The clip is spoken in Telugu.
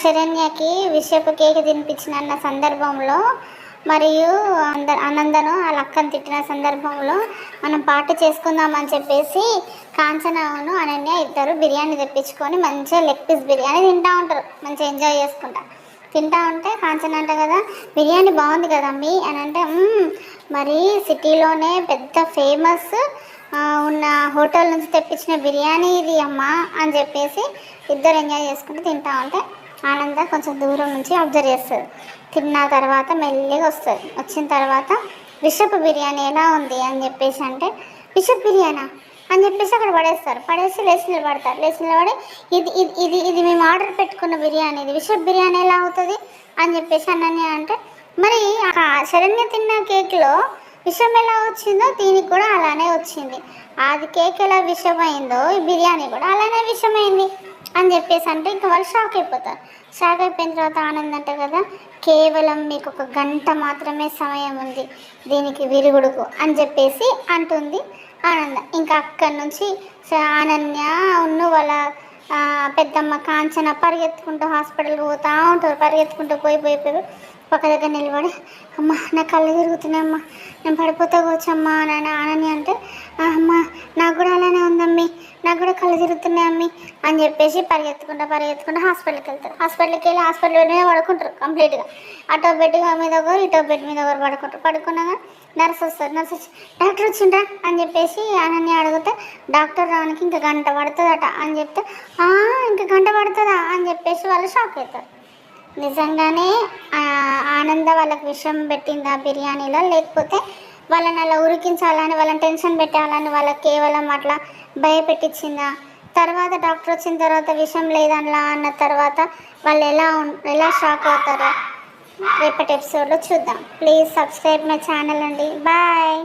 శరణ్యకి విషపు కేక్ తినిపించిన సందర్భంలో మరియు ఆనందను వాళ్ళ అక్కను తిట్టిన సందర్భంలో మనం పార్టీ చేసుకుందామని చెప్పేసి కాంచనను అనన్య ఇద్దరు బిర్యానీ తెప్పించుకొని మంచిగా లెగ్ పీస్ బిర్యానీ తింటూ ఉంటారు. మంచిగా ఎంజాయ్ చేసుకుంటా తింటా ఉంటే కాంచన అంట కదా, బిర్యానీ బాగుంది కదా అమ్మి అని అంటే, మరి సిటీలోనే పెద్ద ఫేమస్ ఉన్న హోటల్ నుంచి తెప్పించిన బిర్యానీ ఇది అమ్మా అని చెప్పేసి ఇద్దరు ఎంజాయ్ చేసుకుంటూ తింటా ఉంటే ఆనంద కొంచెం దూరం నుంచి అబ్జర్వ్ చేస్తుంది. తిన్న తర్వాత మెల్లిగా వస్తుంది. వచ్చిన తర్వాత విషపు బిర్యానీ ఎలా ఉంది అని చెప్పేసి అంటే, విషపు బిర్యానా అని చెప్పేసి అక్కడ పడేస్తారు. పడేసి లేచి నిలబడతారు. లేచి నిలబడి ఇది ఇది ఇది ఇది మేము ఆర్డర్ పెట్టుకున్న బిర్యానీ, ఇది విషపు బిర్యానీ ఎలా అవుతుంది అని చెప్పేసి అనన్య అంటే, మరి శరణ్య తిన్న కేక్లో విషం ఎలా వచ్చిందో దీనికి కూడా అలానే వచ్చింది. అది కేక్ ఎలా విషమైందో ఈ బిర్యానీ కూడా అలానే విషమైంది అని చెప్పేసి అంటే ఇంకా వాళ్ళు షాక్ అయిపోతారు. షాక్ అయిపోయిన తర్వాత ఆనంద్ అంటే కదా, కేవలం మీకు 1 గంట మాత్రమే సమయం ఉంది దీనికి విరుగుడుకు అని చెప్పేసి అంటుంది ఆనంద. ఇంకా అక్కడి నుంచి అనన్య వాళ్ళ పెద్దమ్మ కాంచన పరిగెత్తుకుంటూ హాస్పిటల్కి పోతూ ఉంటారు. పరిగెత్తుకుంటూ పోయి ఒక దగ్గర నిలబడి, అమ్మ నా కళ్ళు తిరుగుతున్నాయమ్మా, నేను పడిపోతా కూర్చోమ్మా అని అనన్య అంటే, అమ్మ నాకు కూడా అలానే ఉందమ్మి, నాకు కూడా కళ్ళు తిరుగుతున్నాయమ్మి అని చెప్పేసి పరిగెత్తుకుంటూ హాస్పిటల్కి వెళ్తారు. హాస్పిటల్కి వెళ్ళి హాస్పిటల్ బెడ్ మీద పడుకుంటారు. కంప్లీట్గా అటో బెడ్ మీద ఒకరు ఇటో బెడ్ మీద ఒకరు పడుకుంటారు. పడుకున్నాక నర్స్ వస్తారు. నర్స్ వచ్చి డాక్టర్ వచ్చిండ్రా అని చెప్పేసి అనన్య అడిగితే, డాక్టర్ రానికి ఇంకా 1 గంట పడుతుందట అని చెప్తే, ఇంకా 1 గంట పడుతుందా అని చెప్పేసి వాళ్ళు షాక్ అవుతారు. నిజంగానే ఆనంద వాళ్ళకి విషం పెట్టిందా బిర్యానీలో, లేకపోతే వాళ్ళని అలా ఉరికించాలని, వాళ్ళని టెన్షన్ పెట్టాలని వాళ్ళకి కేవలం అట్లా భయపెట్టించిందా? తర్వాత డాక్టర్ వచ్చిన తర్వాత విషం లేదనలా అన్న తర్వాత వాళ్ళు ఎలా షాక్ అవుతారో రేపటి ఎపిసోడ్లో చూద్దాం. ప్లీజ్ సబ్స్క్రైబ్ మై ఛానల్ అండి. బాయ్.